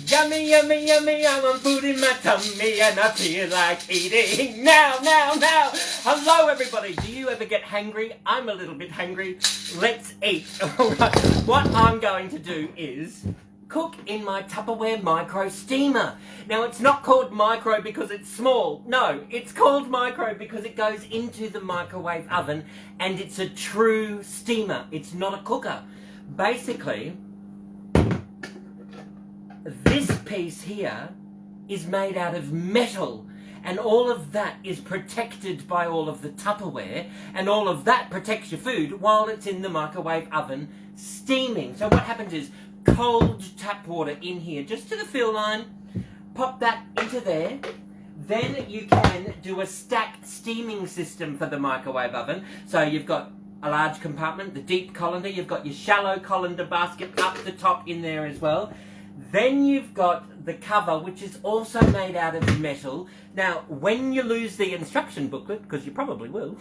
Yummy, yummy, yummy, I want food in my tummy and I feel like eating now. Hello everybody, do you ever get hangry? I'm a little bit hungry. Let's eat. Alright, what I'm going to do is cook in my Tupperware Micro Steamer. Now it's not called micro because it's small. No, it's called micro because it goes into the microwave oven and it's a true steamer. It's not a cooker. Basically, this piece here is made out of metal and all of that is protected by all of the Tupperware and all of that protects your food while it's in the microwave oven steaming. So what happens is cold tap water in here just to the fill line, pop that into there. Then you can do a stacked steaming system for the microwave oven. So you've got a large compartment, the deep colander, you've got your shallow colander basket up the top in there as well. Then you've got the cover, which is also made out of metal. Now, when you lose the instruction booklet, because you probably will,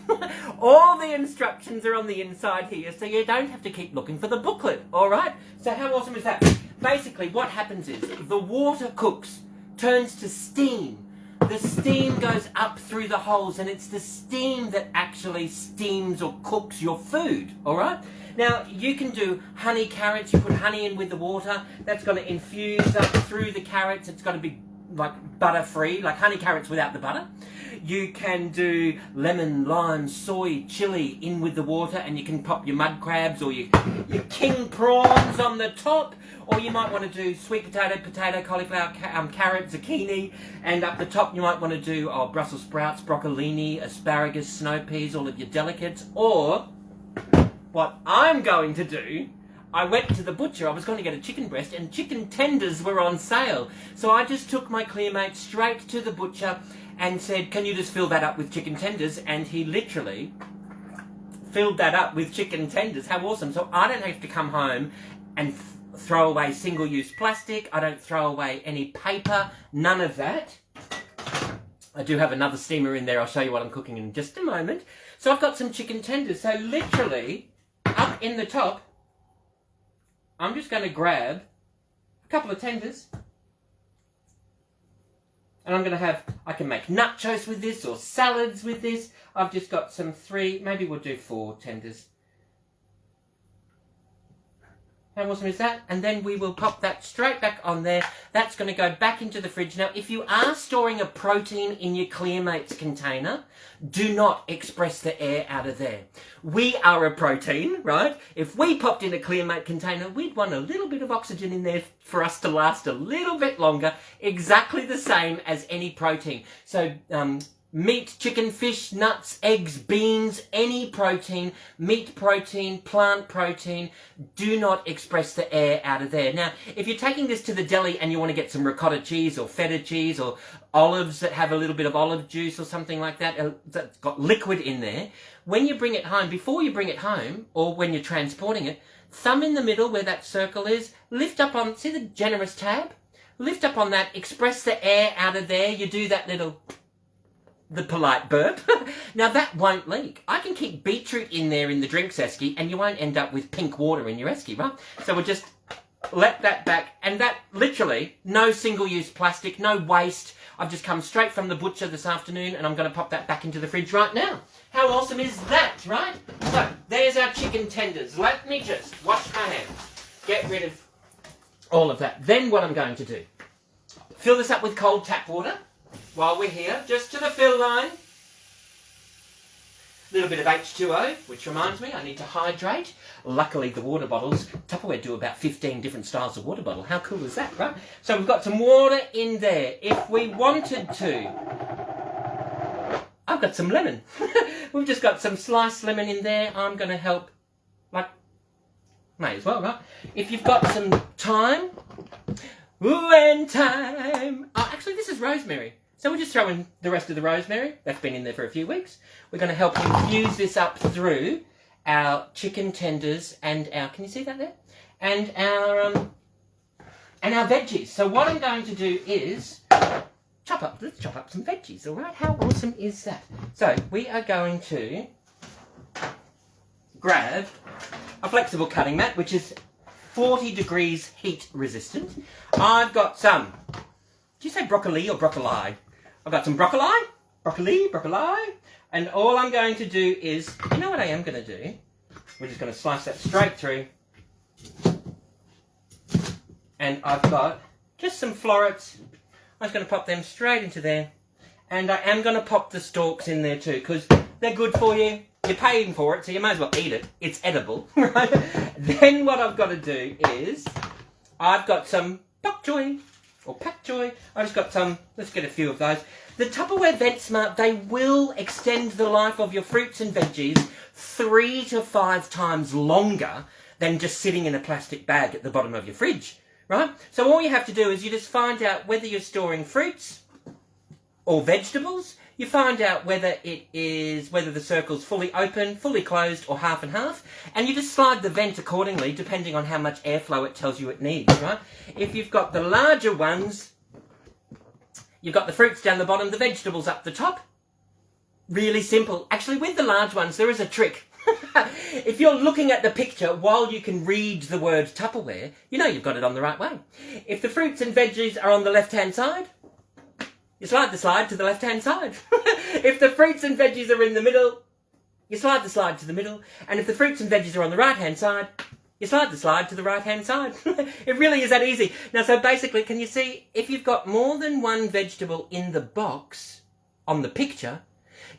all the instructions are on the inside here, so you don't have to keep looking for the booklet, all right? So how awesome is that? Basically, what happens is the water cooks, turns to steam. The steam goes up through the holes, and it's the steam that actually steams or cooks your food, all right? Now, you can do honey carrots. You put honey in with the water. That's going to infuse up through the carrots. It's going to be like butter-free, like honey carrots without the butter. You can do lemon, lime, soy, chili in with the water, and you can pop your mud crabs or your king prawns on the top. Or you might want to do sweet potato, cauliflower, carrot, zucchini, and up the top you might want to do Brussels sprouts, broccolini, asparagus, snow peas, all of your delicates. Or what I'm going to do, I went to the butcher, I was going to get a chicken breast, and chicken tenders were on sale. So I just took my Clearmate straight to the butcher and said, can you just fill that up with chicken tenders? And he literally filled that up with chicken tenders. How awesome. So I don't have to come home and throw away single-use plastic. I don't throw away any paper, none of that. I do have another steamer in there. I'll show you what I'm cooking in just a moment. So I've got some chicken tenders. So literally, up in the top, I'm just going to grab a couple of tenders. And I'm going to have, I can make nachos with this or salads with this. I've just got some 3, maybe we'll do 4 tenders. How awesome is that? And then we will pop that straight back on there. That's going to go back into the fridge. Now, if you are storing a protein in your Clearmates container, do not express the air out of there. We are a protein, right? If we popped in a Clearmate container, we'd want a little bit of oxygen in there for us to last a little bit longer, exactly the same as any protein. So, meat, chicken, fish, nuts, eggs, beans, any protein, meat protein, plant protein, do not express the air out of there. Now, if you're taking this to the deli and you want to get some ricotta cheese or feta cheese or olives that have a little bit of olive juice or something like that, that's got liquid in there, when you bring it home, before you bring it home or when you're transporting it, thumb in the middle where that circle is, lift up on, see the generous tab? Lift up on that, express the air out of there, you do that little the polite burp. Now that won't leak. I can keep beetroot in there in the drinks esky and you won't end up with pink water in your esky, right? So we'll just let that back, and that literally, no single-use plastic, no waste. I've just come straight from the butcher this afternoon and I'm going to pop that back into the fridge right now. How awesome is that, right? So, there's our chicken tenders. Let me just wash my hands. Get rid of all of that. Then what I'm going to do, fill this up with cold tap water. While we're here, just to the fill line, a little bit of H2O, which reminds me I need to hydrate. Luckily the water bottles, Tupperware do about 15 different styles of water bottle. How cool is that, right? So we've got some water in there. If we wanted to, I've got some lemon. We've just got some sliced lemon in there. I'm going to help, like, may as well, right? If you've got some thyme, when time. Oh, actually, this is rosemary. So we'll just throw in the rest of the rosemary. That's been in there for a few weeks. We're going to help infuse this up through our chicken tenders and our, can you see that there? And our veggies. So what I'm going to do is let's chop up some veggies, all right? How awesome is that? So we are going to grab a flexible cutting mat, which is 40 degrees heat resistant. I've got some, do you say broccoli or broccoli? I've got some broccoli, and all I'm going to do is, you know what I am going to do? We're just going to slice that straight through. And I've got just some florets. I'm just going to pop them straight into there. And I am going to pop the stalks in there too, because they're good for you. You're paying for it, so you may as well eat it. It's edible, right? Then what I've got to do is, I've got some bok choy, or pak choy. I've just got some, let's get a few of those. The Tupperware VetSmart, they will extend the life of your fruits and veggies 3 to 5 times longer than just sitting in a plastic bag at the bottom of your fridge, right? So all you have to do is you just find out whether you're storing fruits or vegetables. You find out whether the circle's fully open, fully closed, or half and half, and you just slide the vent accordingly, depending on how much airflow it tells you it needs, right? If you've got the larger ones, you've got the fruits down the bottom, the vegetables up the top. Really simple. Actually, with the large ones, there is a trick. If you're looking at the picture while you can read the word Tupperware, you know you've got it on the right way. If the fruits and veggies are on the left-hand side, you slide the slide to the left-hand side. If the fruits and veggies are in the middle, you slide the slide to the middle. And if the fruits and veggies are on the right-hand side, you slide the slide to the right-hand side. It really is that easy. Now, so basically, can you see, if you've got more than one vegetable in the box on the picture,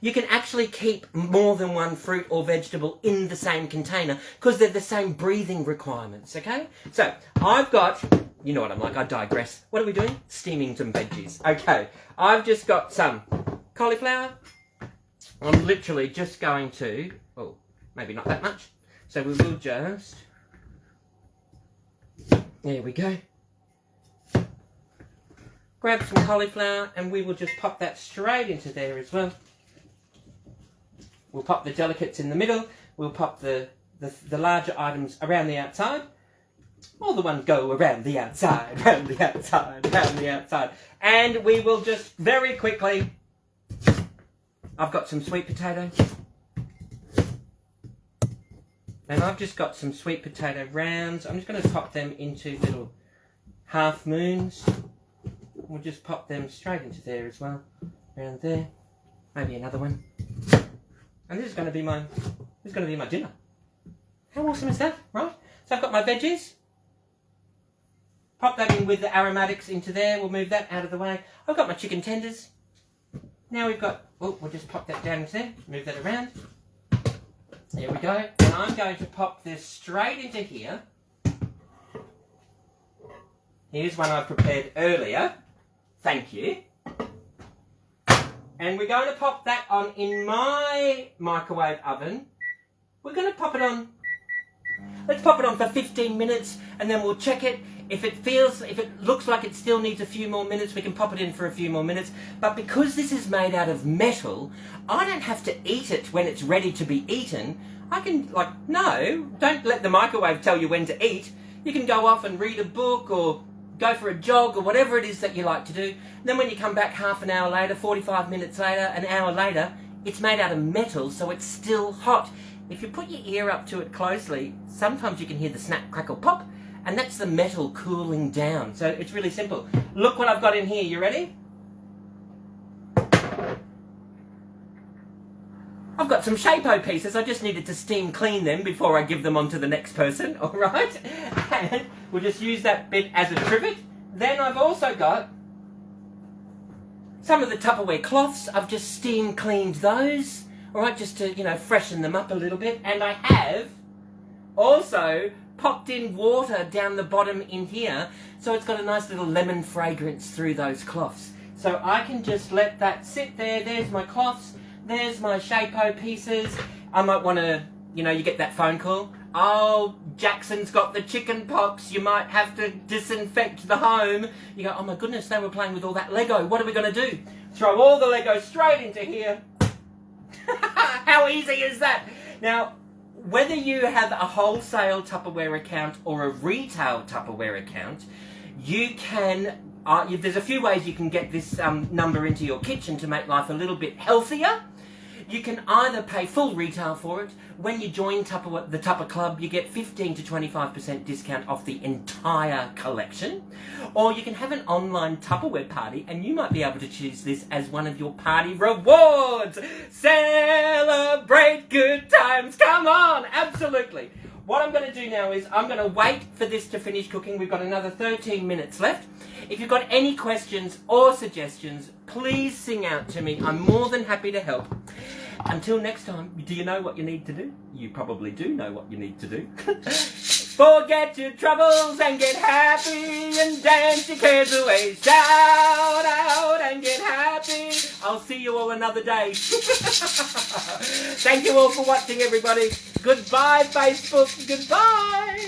you can actually keep more than one fruit or vegetable in the same container because they're the same breathing requirements, okay? So, I've got, you know what I'm like, I digress. What are we doing? Steaming some veggies. Okay, I've just got some cauliflower. I'm literally just going to, oh, maybe not that much. So we will just, there we go. Grab some cauliflower and we will just pop that straight into there as well. We'll pop the delicates in the middle. We'll pop the larger items around the outside. All the ones go around the outside, around the outside, around the outside. And we will just very quickly, I've got some sweet potato. And I've just got some sweet potato rounds. I'm just going to pop them into little half moons. We'll just pop them straight into there as well. Around there. Maybe another one. And this is going to be my dinner. How awesome is that, right? So I've got my veggies. Pop that in with the aromatics into there. We'll move that out of the way. I've got my chicken tenders. Now we've got, oh, we'll just pop that down into there. Move that around. There we go. And I'm going to pop this straight into here. Here's one I prepared earlier. Thank you. And we're going to pop that on in my microwave oven. We're going to pop it on. Let's pop it on for 15 minutes and then we'll check it. If it looks like it still needs a few more minutes, we can pop it in for a few more minutes. But because this is made out of metal, I don't have to eat it when it's ready to be eaten. I can, no, don't let the microwave tell you when to eat. You can go off and read a book or go for a jog or whatever it is that you like to do. And then when you come back half an hour later, 45 minutes later, an hour later, it's made out of metal, so it's still hot. If you put your ear up to it closely, sometimes you can hear the snap, crackle, pop, and that's the metal cooling down. So it's really simple. Look what I've got in here. You ready? I've got some Shapo pieces. I just needed to steam clean them before I give them on to the next person, all right? And we'll just use that bit as a trivet. Then I've also got some of the Tupperware cloths. I've just steam cleaned those, all right, just to, freshen them up a little bit. And I have also popped in water down the bottom in here, so it's got a nice little lemon fragrance through those cloths. So I can just let that sit there. There's my cloths. There's my Shapo pieces. I might want to, you get that phone call. Oh, Jackson's got the chicken pox. You might have to disinfect the home. You go, oh my goodness, they were playing with all that Lego. What are we going to do? Throw all the Lego straight into here. How easy is that? Now, whether you have a wholesale Tupperware account or a retail Tupperware account, you can, there's a few ways you can get this number into your kitchen to make life a little bit healthier. You can either pay full retail for it. When you join the Tupper Club, you get 15 to 25% discount off the entire collection. Or you can have an online Tupperware party, and you might be able to choose this as one of your party rewards. Celebrate good times. Come on, absolutely. What I'm going to do now is I'm going to wait for this to finish cooking. We've got another 13 minutes left. If you've got any questions or suggestions, please sing out to me. I'm more than happy to help. Until next time, do you know what you need to do? You probably do know what you need to do. Forget your troubles and get happy and dance your cares away. Shout out and get happy. I'll see you all another day. Thank you all for watching, everybody. Goodbye, Facebook. Goodbye.